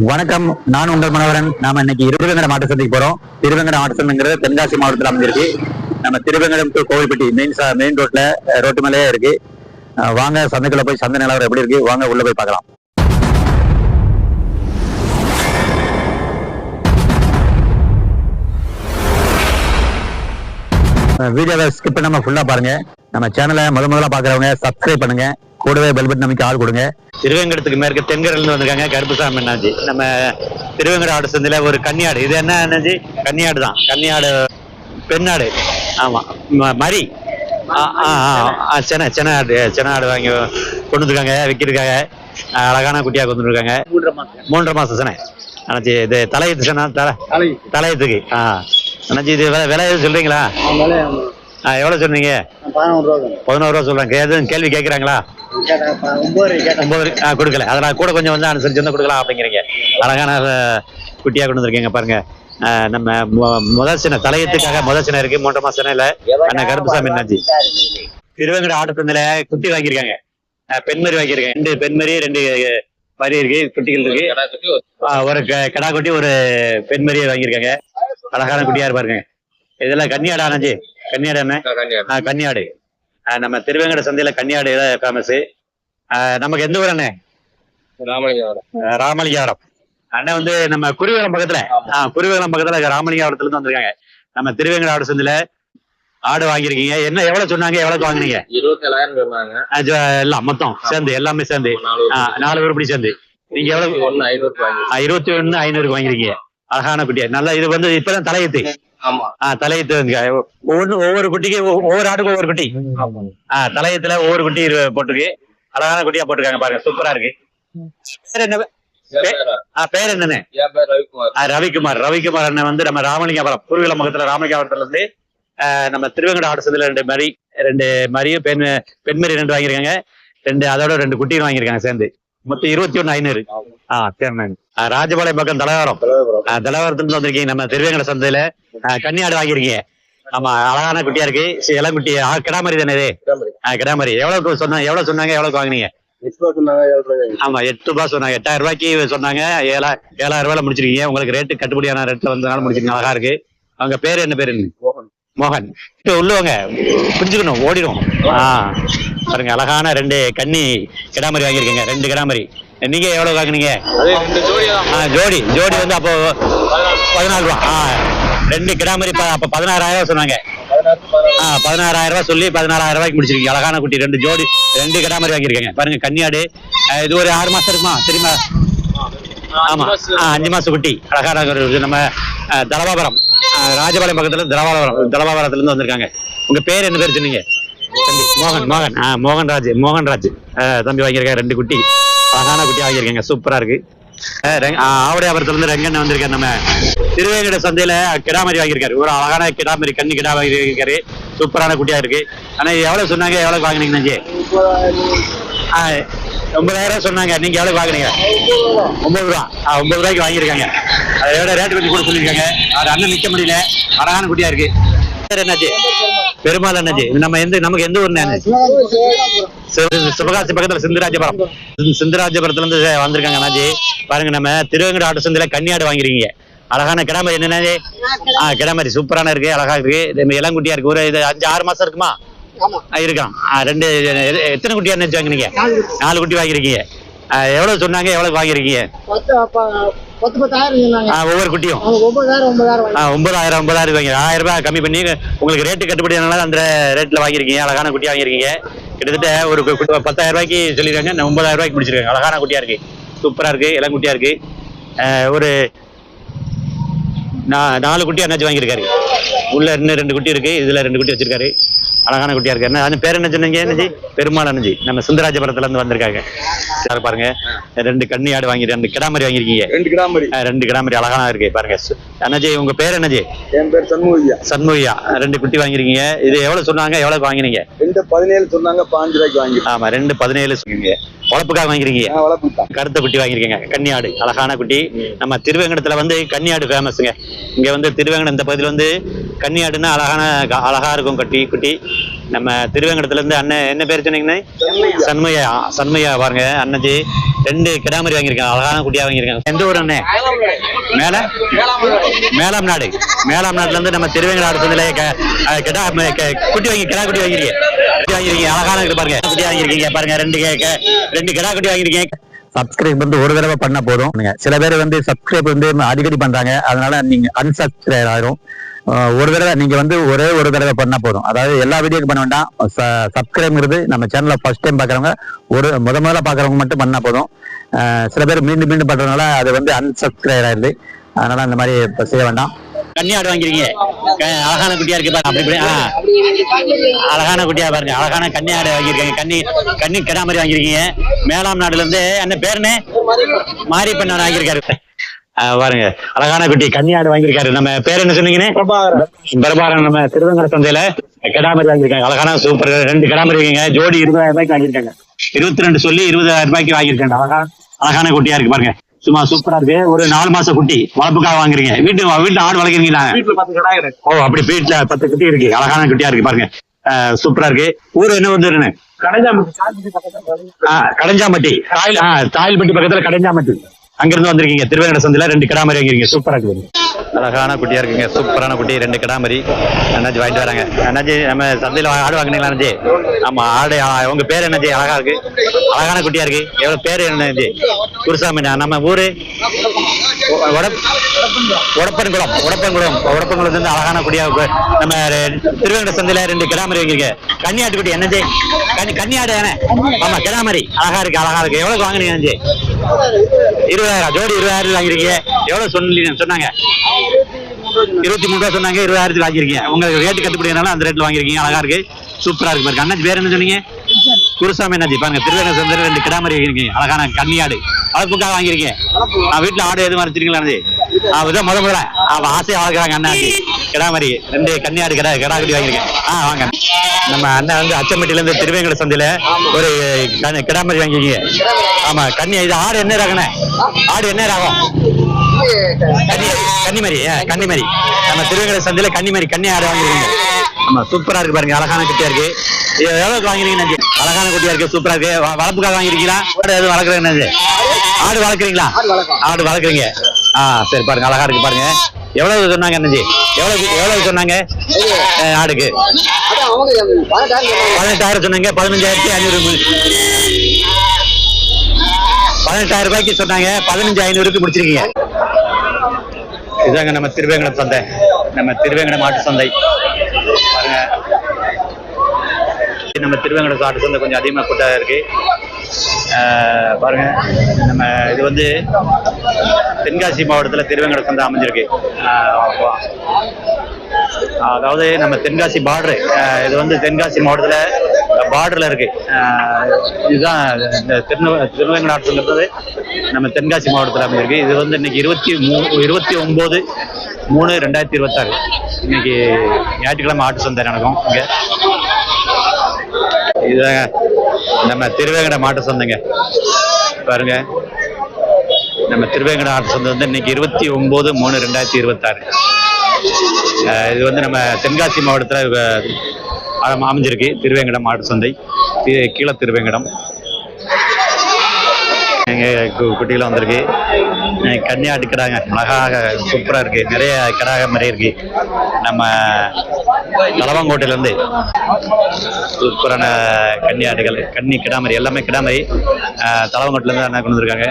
வணக்கம், நான் உங்கள் மனோகரன். நாம இன்னைக்கு திருவேங்கடம் மாட்டு சந்தைக்கு போறோம். திருவேங்கடம் மாட்டு சந்தைங்கிறது தென்காசி மாவட்டத்தில் அமைஞ்சிருக்கு. நம்ம திருவேங்கடம் டு கோவில்பட்டி மெயின் ரோட்ல ரோட்டு மேலேயே இருக்கு. வாங்க சந்தைக்குள்ள போய் சந்தை நிலவரம் எப்படி இருக்கு, வாங்க உள்ள போய் பார்க்கலாம். வீடியோவை ஸ்கிப் பண்ணாம ஃபுல்லா பாருங்க. நம்ம சேனலை முதல்ல பாக்குறவங்க சப்ஸ்கிரைப் பண்ணுங்க, கூடவே பெல் பட்டன் அமைக்க ஆள் கொடுங்க. திருவேங்கடத்துக்கு மேற்கு தென்கரையிலிருந்து வந்திருக்காங்க கருப்புசாமி அண்ணாஜி. நம்ம திருவேங்கட ஆடு சந்தையில ஒரு கன்னியாடு, இது என்ன அண்ணாஜி? கன்னியாடு தான், கன்னியாடு பெண்ணாடு. ஆமா, மரி செனாடு வாங்கி கொண்டு வந்துருக்காங்க, விற்கிறதுக்காக. அழகான குட்டியா கொண்டு வந்துருக்காங்க. 3.5 மாசம் செனை அண்ணாச்சி. இது தலையத்து செனா, தலையத்துக்கு. அண்ணாச்சி இது விலை எதுவும் சொல்றீங்களா? எவ்வளவு சொன்னீங்க? 11 ரூபா சொல்றாங்க. எதுவும் கேள்வி கேட்கறாங்களா? 9 கொடுக்கல. அதெல்லாம் கூட கொஞ்சம் வந்து அனுசரிச்சு வந்து கொடுக்கலாம் அப்படிங்கிறீங்க. அழகான குட்டியா கொண்டு வந்திருக்கீங்க பாருங்க. நம்ம முதல் சின்ன தலையத்துக்காக முதல் சின்ன இருக்கு. 3.5 மாசம் இல்ல அண்ணா கருப்புசாமி அண்ணாச்சி. திருவேங்கட ஆட்டத்துல குட்டி வாங்கியிருக்காங்க, பெண்மரி வாங்கியிருக்காங்க. 2 பெண்மரி 2 மரி இருக்கு, குட்டிகள் இருக்கு. ஒரு கடா குட்டி ஒரு பெண்மரியை வாங்கியிருக்காங்க. அழகான குட்டியா இருப்பாருங்க. இதெல்லாம் கன்னியாடு ஆனஞ்சி. கன்னியாடு என்ன? கன்னியாடு. நம்ம திருவேங்கட சந்தையில கன்னியாடு ஃபேமஸ். நமக்கு எந்த ஊர் அண்ணே? ராமலிங்காவரம். அண்ணன் வந்து நம்ம குருவேலம் பக்கத்துல, குருவேலம் பக்கத்துல ராமலிங்காவரத்துல இருந்து வந்திருக்காங்க. நம்ம திருவேங்கட ஆடு சந்தையில ஆடு வாங்கிருக்கீங்க. என்ன எவ்வளவு சொன்னாங்க, எவ்வளவு வாங்கினீங்க? 27,000 எல்லாம் மொத்தம் சேர்ந்து, எல்லாமே சேர்ந்து 4 உருப்படி சேர்ந்து. நீங்க எவ்வளவு? 21,500 வாங்கிருக்கீங்க. அழகான குட்டியா நல்லா. இது வந்து இப்பதான் தலையத்து. தலையத்து ஒவ்வொரு குட்டிக்கு ஒவ்வொரு ஆட்டுக்கும் ஒவ்வொரு குட்டி. தலையத்துல ஒவ்வொரு குட்டி போட்டிருக்கு. அழகான குட்டியா போட்டிருக்காங்க பாருங்க, சூப்பரா இருக்கு. பேர் என்னன்னு? ரவிக்குமார். ரவிக்குமார் அண்ணன் வந்து நம்ம ராமலிங்காபுரம், குருவில பக்கத்துல ராமலிங்காபுரத்துல இருந்து நம்ம திருவேங்கட ஆடு சந்தையில 2 மரியும் பெண்மரி 2 வாங்கியிருக்காங்க. அதோட 2 குட்டியும் வாங்கியிருக்காங்க சேர்ந்து. மொத்தம் 21,500. ராஜபாளையம் பக்கம் தலைவரத்துல வந்திருக்கீங்க. நம்ம திருவேங்கட சந்தையில கன்னியாடு வாங்கிருக்கீங்க. ஆமா, அழகான குட்டியா இருக்கு. இளங்குட்டி கிடாமரி தானே இது? கிடாமரி. எவ்வளவு சொன்னாங்க, எவ்வளவு வாங்கினீங்க? ஆமா, 8 ரூபாய் சொன்னாங்க. 8,000 ரூபாய்க்கு சொன்னாங்க. 7,000 ரூபாயில முடிச்சிருக்கீங்க. உங்களுக்கு ரேட்டு கட்டுப்படியான ரேட்ல வந்ததுனால முடிச்சிருக்கீங்க. அழகா இருக்கு. அவங்க பேரு என்ன பேரு? மோகன். உள்ளவங்க புரிஞ்சுக்கணும், ஓடிடும். பாருங்க, அழகான 2 கன்னி கிடாமரி வாங்கியிருக்கீங்க. 2 கிடாமரி. நீங்க எவ்வளவு வாங்கினீங்க? ஜோடி வந்து அப்போ 14 ரூபா. 2 கிடாமரி அப்ப 16,000 சொன்னாங்க. 16,000 ரூபாய் சொல்லி 16,000 ரூபாய்க்கு முடிச்சிருக்கீங்க. அழகான குட்டி 2 ஜோடி 2 கிடாமரி வாங்கியிருக்கீங்க. பாருங்க, கன்னியாடு. இது ஒரு 6 மாசம் இருக்குமா தெரியுமா? ஆமா, 5 மாசம் குட்டி. அழகான நம்ம தலபாபுரம், ராஜபாளையம் பக்கத்துல தலபாபுரத்துல இருந்து வந்திருக்காங்க. உங்க பேர் என்ன பேர் சொன்னீங்க? மோகன்ராஜ் தம்பி வாங்கியிருக்காங்க. 2 குட்டி அழகான குட்டி வாங்கியிருக்காங்க. சூப்பரா இருக்கு. ஆவடையாபுரத்துல இருந்து ரெங்கண்ண வந்திருக்காரு. நம்ம திருவேங்கட சந்தையில கிடாமரி வாங்கியிருக்காரு. ஒரு அழகான கிடாமரி, கண்ணி கிடா வாங்கியிருக்காரு. சூப்பரான குட்டியா இருக்கு. ஆனா எவ்வளவு சொன்னாங்க, எவ்வளவு வாங்கினீங்க? 9,000 சொன்னாங்க. நீங்க எவ்வளவு வாங்கினீங்க? 9 ரூபா. 9 ரூபாய்க்கு வாங்கியிருக்காங்க. அதோட ரேட்டு கொஞ்சம் கூட சொல்லியிருக்காங்க. அது அண்ணன் நிக்க முடியல. அழகான குட்டியா இருக்கு. என்னாச்சு? பெருமாள் அண்ணாச்சி. நமக்கு எந்த ஊர்? சிவகாசி பக்கத்துல சிந்தராஜபுரத்துல இருந்து வந்திருக்காங்க அண்ணாச்சி. பாருங்க, நம்ம திருவேங்கட ஆட்டு சந்தையில கன்னியாடு வாங்கிருக்கீங்க. அழகான கிடாமரி. என்னன்னு? கிடாமரி சூப்பரான இருக்கு, அழகா இருக்கு. இளங்குட்டியா இருக்கு. ஒரு 5-6 மாசம் இருக்குமா? இருக்கான். 2 எத்தனை குட்டியா நினைச்சு வாங்கினீங்க? 4 குட்டி வாங்கிருக்கீங்க. எவ்வளவு சொன்னாங்க, எவ்வளவு வாங்கிருக்கீங்க? 10,000 ஒவ்வொரு குட்டியும். 9,000 வாங்கி 1,000 ரூபாய் கம்மி பண்ணி உங்களுக்கு ரேட்டு கட்டுப்படினால அந்த ரேட்ல வாங்கிருக்கீங்க. அழகான குட்டியா வாங்கிருக்கீங்க. கிட்டத்தட்ட ஒரு 10,000 ரூபாய்க்கு சொல்லிருக்காங்க. 9,000 ரூபாய்க்கு முடிச்சிருக்காங்க. அழகான குட்டியா இருக்கு, சூப்பரா இருக்கு, இளங்குட்டியா இருக்கு. ஒரு 4 குட்டி அண்ணாச்சி வாங்கியிருக்காரு. உள்ள இன்னும் 2 குட்டி இருக்கு. இதுல 2 குட்டி வச்சிருக்காரு. அழகான குட்டியா இருக்கு. என்ன பேர் என்ன சொன்னீங்க? அண்ணாச்சி பெருமாள் அண்ணாச்சி. நம்ம சிந்தராஜபுரத்துல இருந்து வந்திருக்காங்க. பாருங்க, 2 கன்னியாடு வாங்கி 2 கிடாமரி வாங்கிருக்கீங்க. 2 கிடாமரி அழகான இருக்கு பாருங்க. அண்ணாச்சி, உங்க பேர் என்னஜி? என் பேர் சண்முகையா. 2 குட்டி வாங்கிருக்கீங்க. இது எவ்வளவு சொன்னாங்க, எவ்வளவு வாங்கினீங்க? 2,17 சொன்னாங்க. 5 ரூபாய்க்கு வாங்கி. ஆமா, 2,17 சொன்னீங்க. வளர்ப்புக்காக வாங்கிருக்கீங்க. கருத்த குட்டி வாங்கிருக்கீங்க. கன்னியாடு அழகான குட்டி. நம்ம திருவேங்கடத்துல வந்து கன்னியாடு ஃபேமஸுங்க. இங்க வந்து திருவேங்கடம் இந்த பகுதியில் வந்து கன்னியாடுன்னா அழகா இருக்கும். குட்டி நம்ம திருவேங்கடத்துல இருந்து அண்ணன் என்ன பேர் சொன்னீங்கன்னு? சண்முகையா. சண்முகையா பாருங்க அண்ணாச்சி 2 கிடாமரி வாங்கியிருக்காங்க, அழகான குட்டியா வாங்கியிருக்காங்க. எந்த ஊர் அண்ணே? மேலாம் நாடு. மேலாம் நாட்டுல இருந்து நம்ம திருவேங்கட ஆடுறதுல குட்டி வாங்கிருக்கீங்க, அழகான பாருங்க குட்டி வாங்கிருக்கீங்க பாருங்க. 2 கிடா குட்டி வாங்கிருக்கீங்க. சப்ஸ்கிரைப் வந்து ஒரு தடவை பண்ண போதும். சில பேர் வந்து சப்ஸ்கிரைப் வந்து அடிக்கடி பண்றாங்க, அதனால நீங்க அன்சப்ஸ்கிரைப் ஆயிரும். ஒரு தடவை நீங்க வந்து ஒரே ஒரு தடவை பண்ணா போதும். அதாவது எல்லா வீடியோக்கு பண்ண வேண்டாம். சப்ஸ்கிரைப்ங்கிறது நம்ம சேனலை ஃபர்ஸ்ட் டைம் பாக்குறவங்க, முதல்ல பாக்குறவங்க மட்டும் பண்ணா போதும். சில பேர் மீண்டும் மீண்டும் பண்றதுனால அது வந்து அன்சப்ஸ்கிரைப் ஆயிருது. அதனால அந்த மாதிரி செய்ய வேண்டாம். கன்னியாடு வாங்கிருக்கீங்க, அழகான குட்டியா இருக்கு பாருங்க. அழகான குட்டியா பாருங்க, அழகான கன்னியாடு வாங்கிருக்கீங்க. கன்னி கிடாமரி வாங்கிருக்கீங்க. மேலாம் நாடுல இருந்து என்ன பேருன்னு மாரியப்பன் வாங்கியிருக்காரு பாருங்க. அழகான குட்டி கன்னியாடு வாங்கியிருக்காரு. நம்ம பேர் என்ன சொன்னீங்கன்னு? பிரபாகரன். நம்ம திருவங்கட சந்தையில கிடாமரி வாங்கியிருக்காங்க, அழகான சூப்பர் 2 கிடாமரி வாங்கிங்க. ஜோடி 20,000 ரூபாய்க்கு வாங்கியிருக்காங்க. 22 சொல்லி 20,000 ரூபாய்க்கு வாங்கியிருக்காங்க. அழகான குட்டியா இருக்கு பாருங்க, சும்மா சூப்பரா இருக்கு. ஒரு 4 மாச குட்டி வளர்ப்புக்காக வாங்குறீங்க. வீட்டுல ஆடு வளர்க்குறீங்களா? ஓ அப்படி வீட்டுல 10 குட்டி இருக்கு, அழகான குட்டியா இருக்கு பாருங்க. சூப்பரா இருக்கு. ஊர் என்ன வந்து? கடைஞ்சாம்பட்டி. தாயில்பட்டி பக்கத்துல கடைஞ்சாம்பட்டி. அங்கிருந்து வந்திருக்கீங்க. திருவேங்கட சந்தையில 2 கிடாமரி வாங்கிருக்கீங்க, சூப்பரா இருக்கு. அழகான குட்டியா இருக்குங்க, சூப்பரான குட்டி 2 கிடாமரி அண்ணாச்சி வாங்கிட்டு வராங்க. அண்ணாச்சி நம்ம சந்தையில ஆடு வாங்கினீங்களா அண்ணாச்சி? ஆமா ஆடு. உங்க பேர் என்னச்சி? அழகா இருக்கு, அழகான குட்டியா இருக்கு. எவ்வளவு பேரு என்னச்சி? குருசாமி. நம்ம ஊரு உடப்பன்குளம். இருந்து அழகான குட்டியா நம்ம திருவேங்கட சந்தையில 2 கிடாமரி வாங்கிருக்க. கன்னியாட்டு குட்டி என்னச்சி? கன்னியாடு தானே? ஆமா கிடாமரி, அழகா இருக்கு, அழகா இருக்கு. எவ்வளவு வாங்கினீங்க அண்ணாச்சி? 20,000 ஜோடி 20,000 வாங்கிருக்கீங்க. எவ்வளவு சொன்னாங்க? 23 ரூபா சொன்னாங்க, 20,000 வாங்கிருக்கீங்க. உங்களுக்கு ரேட்டு கட்டுப்படினால அந்த ரேட்ல வாங்கிருக்கீங்க, அழகா இருக்கு, சூப்பரா இருக்கு பாருங்க. அண்ணாச்சி பேர் என்ன சொன்னீங்க? குருசாமி அண்ணாச்சி. பாருங்க திருவேங்கட சந்தையில 2 கிடாமரி வாங்கிருக்கீங்க, அழகான கன்னியாடு வளர்ப்புக்காக வாங்கிருக்கீங்க. வீட்டுல ஆடு எதுவும் வச்சிருக்கீங்களா அண்ணாச்சி? அதுதான் முதல்ல ஆசையா வளர்க்குறாங்க அண்ணாச்சி. கிடாமரி 2 கன்னியாடு கிடா கட்டி வாங்கிருக்கேன். வாங்க. நம்ம அண்ணன் வந்து அச்சம்பட்டியில இருந்து திருவேங்கட சந்தையில ஒரு கிடாமரி வாங்கிருக்கீங்க. ஆமா கன்னி. இது ஆடு என்ன ரகண்ணே? ஆடு என்ன ரகம்? கன்னிமரி. நம்ம திருவேங்கட சந்தையில கன்னி ஆடு வாங்கிருக்கீங்க. ஆமா சூப்பரா இருக்கு பாருங்க, அழகான குட்டியா இருக்கு. எவ்வளவுக்கு வாங்கிருக்கீங்க? அழகான குட்டியா இருக்கு, சூப்பரா இருக்கு. வளர்ப்புக்காக வாங்கிருக்கீங்களா? ஆடு எதுவும் வளர்க்குறீங்க? ஆடு வளர்க்குறீங்களா? ஆடு வளர்க்குறீங்க. சரி பாருங்க, அழகா இருக்கு பாருங்க. எவ்வளவு சொன்னாங்க அண்ணாச்சி? எவ்வளவு சொன்னாங்க ஆடுக்கு? 18,000 சொன்னாங்க. 15,500 18,000 ரூபாய்க்கு சொன்னாங்க. 15,500க்கு முடிச்சிருக்கீங்க. இதாங்க நம்ம திருவேங்கட சந்தை, நம்ம திருவேங்கட மாட்டு சந்தை பாருங்க. நம்ம திருவேங்கட ஆட்டு சந்தை கொஞ்சம் அதிகமா கூட்டா இருக்கு பாருங்க. நம்ம இது வந்து தென்காசி மாவட்டத்துல திருவேங்கட சந்தை அமைஞ்சிருக்கு. அதாவது நம்ம தென்காசி பார்டரு, இது வந்து தென்காசி மாவட்டத்துல பார்டர்ல இருக்கு. இதுதான் இந்த திருவேங்கட ஆட்டு சந்தை நம்ம தென்காசி மாவட்டத்தில் அமைஞ்சிருக்கு. இது வந்து இன்னைக்கு 29/3/2026 இன்னைக்கு ஞாயிற்றுக்கிழமை ஆட்டு சந்தை நடக்கும் இங்க. இதுதாங்க நம்ம திருவேங்கட மாட்டு சந்தைங்க பாருங்க. நம்ம திருவேங்கட ஆட்டு சந்தை வந்து இன்னைக்கு 29/3/2026. இது வந்து நம்ம தென்காசி மாவட்டத்தில் அமைஞ்சிருக்கு திருவேங்கடம் மாட்டு சந்தை, கீழ திருவேங்கடம். குட்டியில வந்திருக்கு கன்னியாட்டு கிடாங்க, அழகாக சூப்பரா இருக்கு. நிறைய கிடாக மாதிரி இருக்கு. நம்ம தலவாங்கோட்டையில இருந்து சூப்பரான கன்னியாடுகள், கிடாமரி எல்லாமே கிடாமரி தலவாங்கோட்டையில இருந்து அண்ணா கொண்டு வந்திருக்காங்க.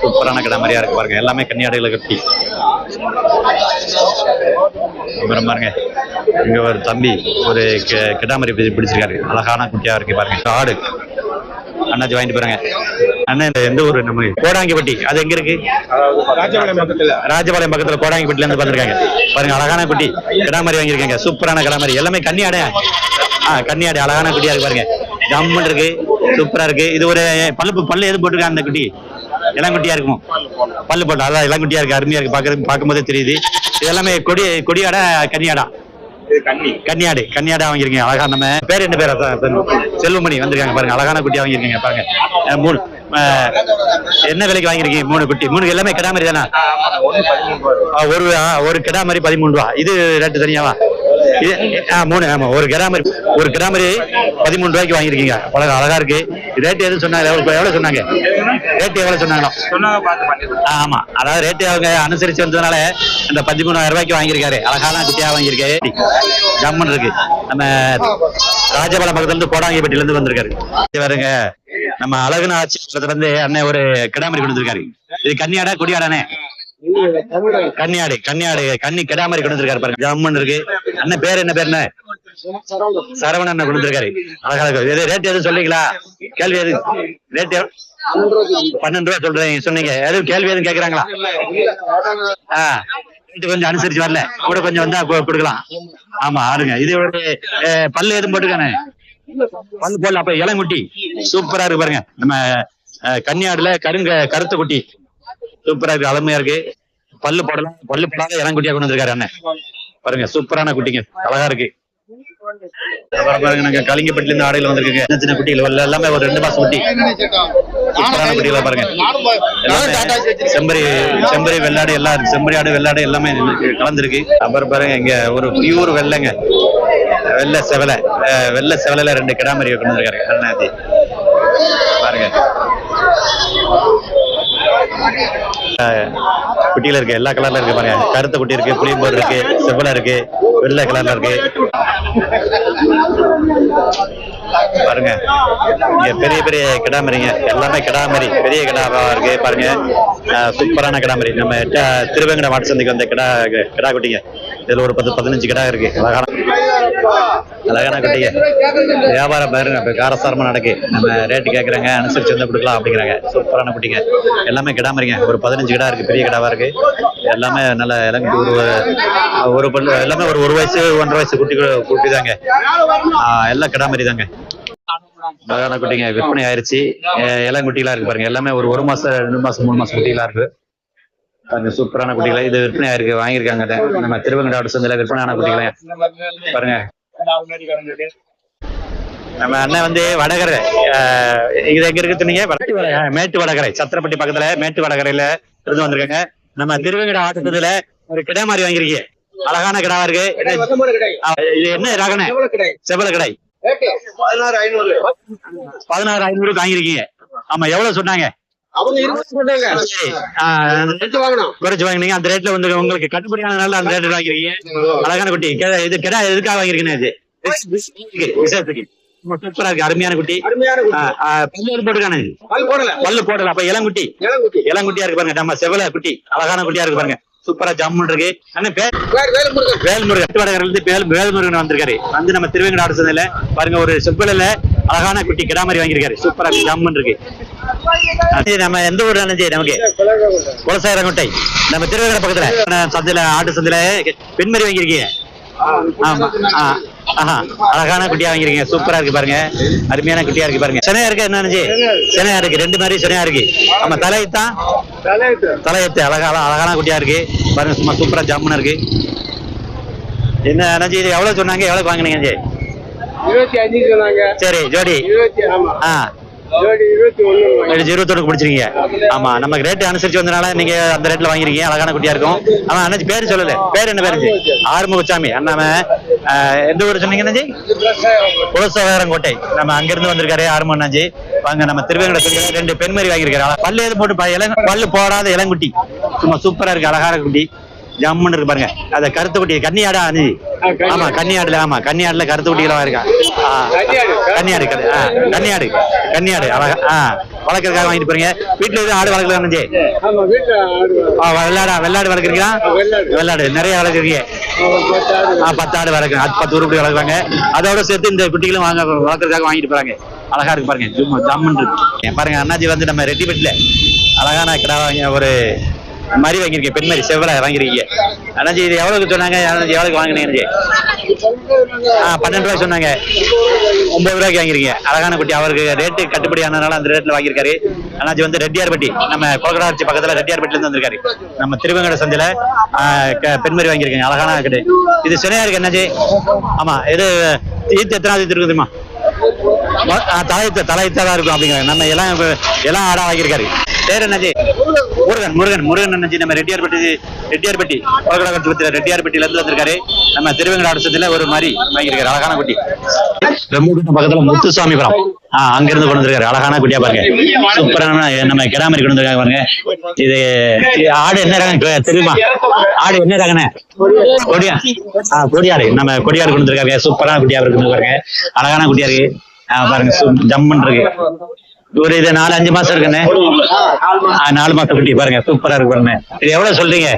சூப்பரான கிடாமரியா இருக்கு பாருங்க, எல்லாமே கன்னியாடுகளை கட்டி. அப்புறம் பாருங்க இங்க ஒரு தம்பி ஒரு கிடாமரி பிடிச்சிருக்காரு, அழகான குட்டியா இருக்கு பாருங்க. ஆடு அண்ணாச்சி வாங்கிட்டு போறாங்க. அண்ணன் எந்த ஊரு? நம்ம கோடாங்கிப்பட்டி. அது எங்க இருக்கு? ராஜபாளையம் பக்கத்துல கோடாங்கிப்பட்டில இருந்து வந்திருக்காங்க பாருங்க. அழகான குட்டி கிடாமரி வாங்கியிருக்காங்க, சூப்பரான கிடாமரி, எல்லாமே கன்னியாடு. கன்னியாடு அழகான குட்டியா இருக்கு பாருங்க, ஜம்முன்னு இருக்கு, சூப்பரா இருக்கு. இது ஒரு பல்லு எது போட்டிருக்காங்க அந்த குட்டி? இளங்குட்டியா இருக்கும், பல்லு போட்டா அதான் இளங்குட்டியா இருக்கு, அருமையா இருக்கு, பார்க்கும்போதே தெரியுது. இது எல்லாமே கொடியாடா கன்னியாடா? கன்னியாடா வாங்கிருக்கீங்க. அழகா. நம்ம பேர் என்ன பேர்? செல்வமணி வந்திருக்காங்க பாருங்க, அழகான குட்டியா வாங்கிருக்கீங்க பாருங்க. 3 என்ன விலைக்கு வாங்கிருக்கீங்க? 3 குட்டி. 3 எல்லாமே கிடாமரி தானே? ஒரு கிடாமரி 13 ரூபா. இது ரேட்டு தனியாவா? மூணு, ஆமா. ஒரு கிராமரி 13 ரூபாய்க்கு வாங்கிருக்கீங்க. அழகா இருக்கு. ரேட் எதுவும் சொன்னாங்க? எவ்வளவு சொன்னாங்க? ரேட் எவ்வளவு சொன்னாங்களோ? ஆமா, அதாவது ரேட் அவங்க அனுசரிச்சு வந்ததுனால இந்த 13,000 ரூபாய்க்கு வாங்கியிருக்காரு. அழகான குட்டியா வாங்கியிருக்காரு. ஜம்மன் இருக்கு. நம்ம ராஜபாளையம் பக்கத்துல இருந்து கோடாங்கிப்பட்டியில இருந்து வந்திருக்காரு. வருங்க, நம்ம அழகுன ஆட்சியத்துல இருந்து அண்ணன் ஒரு கிடாமரி கொண்டு வந்திருக்காரு. இது கன்னியாடா கொடியாடானே? கன்னியாடு கிடாமரி கொண்டு வந்திருக்காரு பாருங்க. ஜம்மன் இருக்கு. அண்ணன் பேர் என்ன? பேர் என்ன? சரவணன் அண்ணன் கொண்டு வந்திருக்காரு. அழகா இருக்கு. ரேட் எதுவும் சொல்றீங்களா? கேள்வி எது? ரேட் 12 ரூபா சொல்றேன் சொன்னீங்க. எதுவும் கேள்வி எதுவும் கேக்குறாங்களா? கொஞ்சம் அனுசரிச்சு வரல கூட கொஞ்சம் வந்தா கொடுக்கலாம். ஆமா, ஆறுங்க. இது ஒரு பல்லு எதுவும் போட்டுக்கானே? பல்லு போடல. அப்ப இளங்குட்டி சூப்பரா இருக்கு பாருங்க. நம்ம கன்னியாடுல கருத்த குட்டி சூப்பரா இருக்கு. அழமையா இருக்கு. பல்லு போடாத இளங்குட்டியா கொண்டு வந்திருக்காரு அண்ணன் பாருங்க. சூப்பரான குட்டிங்க, அழகா இருக்கு. பாருங்க, நாங்க கலிங்கப்பட்டில இருந்து ஆடையில வந்திருக்கீங்க. சின்ன சின்ன குட்டிகள் எல்லாமே ஒரு 2 மாசம் குட்டி. சூப்பரான குட்டிகளா பாருங்க. செம்பரி வெள்ளாடு எல்லாம் இருக்கு. செம்பரி ஆடு வெள்ளாடு எல்லாமே கலந்துருக்கு. அப்புறம் பாருங்க, இங்க ஒரு பியூர் வெள்ளைங்க, வெள்ளை செவலை 2 கிடாமரி கொண்டு வந்திருக்காரு அண்ணாதி பாருங்க. குட்டியில இருக்கு, எல்லா கலர்ல இருக்கு பாருங்க. கருத்த குட்டி இருக்கு, புளியம்போர் இருக்கு, செவ்வலை இருக்கு, வெள்ளை கலர்ல இருக்கு பாருங்க. இங்க பெரிய கிடாமரிங்க, எல்லாமே கிடாமரி, பெரிய கிடாவா இருக்கு பாருங்க. சூப்பரான கிடாமரி. நம்ம திருவேங்கட மாட்டு சந்தைக்கு வந்த கிடா குட்டிங்க. இதுல ஒரு 10-15 கிடா இருக்கு. அழகான குட்டிங்க. வியாபாரம் பாருங்க, இப்ப காரசாரமா நடக்கு. நம்ம ரேட்டு கேட்கறாங்க, அனுசரிச்சு வந்து கொடுக்கலாம் அப்படிங்கிறாங்க. சூப்பரான குட்டிங்க, எல்லாமே கிடாமரிங்க. ஒரு 15 கிடா இருக்கு, பெரிய கிடாவா இருக்கு. எல்லாமே நல்ல இளங்குட்டி. ஒரு எல்லாமே ஒரு 1 வயசு 1.5 வயசு குட்டி தாங்க. எல்லாம் கிடாமரி தாங்க. அழகான குட்டிங்க விற்பனை ஆயிருச்சு. இளங்குட்டிகளா இருக்கு பாருங்க. எல்லாமே ஒரு 1 மாசம் 2 மாசம் 3 மாசம் குட்டிகளா இருக்கு. சூப்பரான குட்டிகளை இது விற்பனை ஆயிருக்கு. வாங்கியிருக்காங்க நம்ம திருவங்கடாடு சந்தையில விற்பனையான குட்டிகளை பாருங்க. நம்ம அண்ணன் வந்து வடகரை, இது எங்க இருக்கு சொன்னீங்க? மேட்டு வடகரை, சத்திரப்பட்டி பக்கத்துல மேட்டு வடகரையில இருந்து வந்திருக்காங்க. நம்ம திருவங்கட ஆட்டத்துல ஒரு கிடாமாரி வாங்கிருக்கீங்க. அழகான கிடாவா இருக்கு. இது என்ன ரகனை? செவல கடை. 16,500 வாங்கிருக்கீங்க. ஆமா, எவ்வளவு சொன்னாங்க? குறைச்சு வாங்கினீங்க. அந்த ரேட்ல வந்து உங்களுக்கு கட்டுப்படியானதுனால அந்த ரேட்ல வாங்கிருக்கீங்க. அழகான குட்டி. இது கிடா எதுக்காக வாங்கிருக்கீங்க? விசேஷத்துக்கு. சூப்பரா இருக்கு, அருமையான குட்டி. பல்லு போட்டுக்கானு? பல்லு போடல. அப்ப இளங்குட்டியா இருக்கு பாருங்க. நம்ம செவல குட்டி, அழகான குட்டியா இருக்கு பாருங்க. சூப்பரா ஜம்முன் இருக்கு. வேல்முருகன் வேல்முருகன் வந்திருக்காரு. வந்து நம்ம திருவேங்கடாடு சந்தையில பாருங்க ஒரு செவ்வல அழகான குட்டி கிடாமரி வாங்கியிருக்காரு. சூப்பரா ஜம்முன் இருக்கு. நம்ம எந்த ஊர் நினைச்சு? நமக்கு குலசாயிரங்கோட்டை. நம்ம திருவேங்கட பக்கத்துல சந்தையில ஆட்டு சந்தையில பெண்மரி வாங்கியிருக்கீங்க. அழகான குட்டியா வாங்கிருக்கீங்க. சூப்பரா இருக்கு பாருங்க. அருமையான குட்டியா இருக்கு பாருங்க. சென்னையா இருக்கு. என்ன நினைச்சு? சென்னையா இருக்கு. 2 மாதிரி சென்னையா இருக்கு. நம்ம தலையத்து அழகான குட்டியா இருக்கு பாருங்க. சும்மா சூப்பரா ஜம்முன்னு இருக்கு. என்ன நினைச்சு? இது எவ்வளவு சொன்னாங்க? எவ்வளவு வாங்கினீங்க? 25 சொன்னாங்க. சரி, ஜோடி 21 முடிச்சிருக்கீங்க. ஆமா, நமக்கு ரேட் அனுசரிச்சு வந்தனால நீங்க அந்த ரேட்ல வாங்கிருக்கீங்க. அழகான குட்டியா இருக்கும். ஆனா அண்ணாச்சி பேரு சொல்லல. பேர் என்ன பேரு? ஆறுமுகசாமி. அண்ணாம எந்த ஊர் சொன்னீங்க? குலசாயிரங்கோட்டை. நம்ம அங்க இருந்து வந்திருக்காரு ஆறுமுக அண்ணாச்சி. வாங்க, நம்ம திருவேங்கட 2 பெண்மரி வாங்கியிருக்காரு. பல்லு எது போட்டு பல்லு போடாத இளங்குட்டி. சும்மா சூப்பரா இருக்கு, அழகான குட்டி. ஜம்முன்னு இருக்கு பாருங்க. அத கருத்து குட்டி கன்னியாடா? ஆமா, கன்னியாடுல. ஆமா, கன்னியாடுல கருத்து குட்டிகளா இருக்கா? கன்னியாடு அழகா வளர்க்கறதுக்காக வாங்கிட்டு போறீங்க. வீட்டுல எதுவும் ஆடு வளர்க்கலாம்? வெள்ளாடு வளர்க்குறீங்களா? வெள்ளாடு நிறைய வளர்க்குறீங்க. 10 ஆடு வளர்க்குறேன். 10 உருப்படி வளர்க்குறாங்க. அதோட சேர்த்து இந்த குட்டிகளும் வளர்க்கறதுக்காக வாங்கிட்டு போறாங்க. அழகா இருக்கு பாருங்க. ஜம்முன்னு இருக்கு பாருங்க. அண்ணாச்சி வந்து நம்ம ரெட்டிப்பட்டில அழகான கிடா ஒரு மரி வாங்கிருக்கீங்க. பெண்மரி செவ்வலை வாங்கிருக்கீங்க. அண்ணாச்சி இது எவ்வளவுக்கு சொன்னாங்க? எவ்வளவுக்கு வாங்கினீங்க? 12 ரூபாய் சொன்னாங்க. 9 ரூபாய்க்கு வாங்கிருக்கீங்க. அழகான குட்டி. அவருக்கு ரேட்டு கட்டுப்படி ஆனதுனால அந்த ரேட்ல வாங்கியிருக்காரு. அண்ணாச்சி வந்து ரெட்டியார்பட்டி, நம்ம கொலகடாச்சி பக்கத்துல ரெட்டியார்பட்டில இருந்து வந்திருக்காரு. நம்ம திருவேங்கட சந்தையில பெண்மரி வாங்கியிருக்கீங்க. அழகான கட்டு. இது சினையா இருக்கு அண்ணாச்சி. ஆமா, இது ஈத்து எத்தனாவது இருக்கு தெரியுமா? தலையத்தான் இருக்கும் அப்படிங்கிறாங்க. நம்ம எல்லாம் ஆடா வாங்கியிருக்காரு. பேர் என்னாச்சு? முருகன். முருகன் என்னாச்சு? நம்ம ரெட்டியார்பட்டி ரெட்டியார்பட்டி கோலக்கடத்தில் ரெட்டியார்பட்டியில இருந்து வந்திருக்காரு. நம்ம திருவேங்கட சந்தையில ஒரு மாதிரி வாங்கியிருக்காரு. அழகான குட்டி. ரொம்ப பக்கத்துல முத்துசாமிபுரம் அங்க இருந்து கொண்டு வந்திருக்காரு. அழகான குட்டியா பாருங்க. சூப்பரான நம்ம கிடாமரி கொண்டு வந்திருக்காங்க பாருங்க. இது ஆடு என்ன ரகம் தெரியுமா? ஆடு என்ன ரகண்ணே? கொடியாடு. நம்ம கொடியாடு கொண்டு வந்திருக்காங்க. சூப்பரான குட்டியா இருக்கு பாருங்க. அழகான குட்டியா இருக்கு பாருங்க. ஜம்முன்னு இருக்கு. ஒரு இது 4-5 மாசம் இருக்குண்ணே. 4 மாசம் குட்டி பாருங்க. சூப்பரா இருக்கு பாருங்க. இது எவ்வளவு சொல்றீங்க?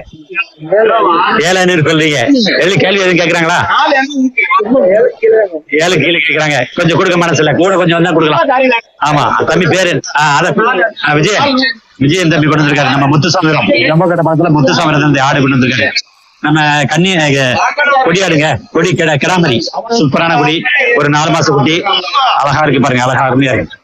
7,500 சொல்றீங்க. கேள்வி எதுவும் கேக்குறாங்களா? 7 கீழே கேக்குறாங்க. கொஞ்சம் கொடுக்க மனசு இல்ல. கூட கொஞ்சம் வந்தா கொடுக்கலாம். ஆமா தம்பி பேரு விஜயன் தம்பி கொண்டு வந்திருக்காரு. நம்ம முத்துசாமிபுரம் ரொம்ப கட்ட பக்கத்துல முத்துசாமிபுரம் இந்த ஆடு கொண்டு வந்திருக்காரு. நம்ம கொடியாடுங்க. கிடாமரி சூப்பரான குடி. ஒரு 4 மாசம் குட்டி. அழகா இருக்கு பாருங்க. அழகா அருமையா இருக்கு.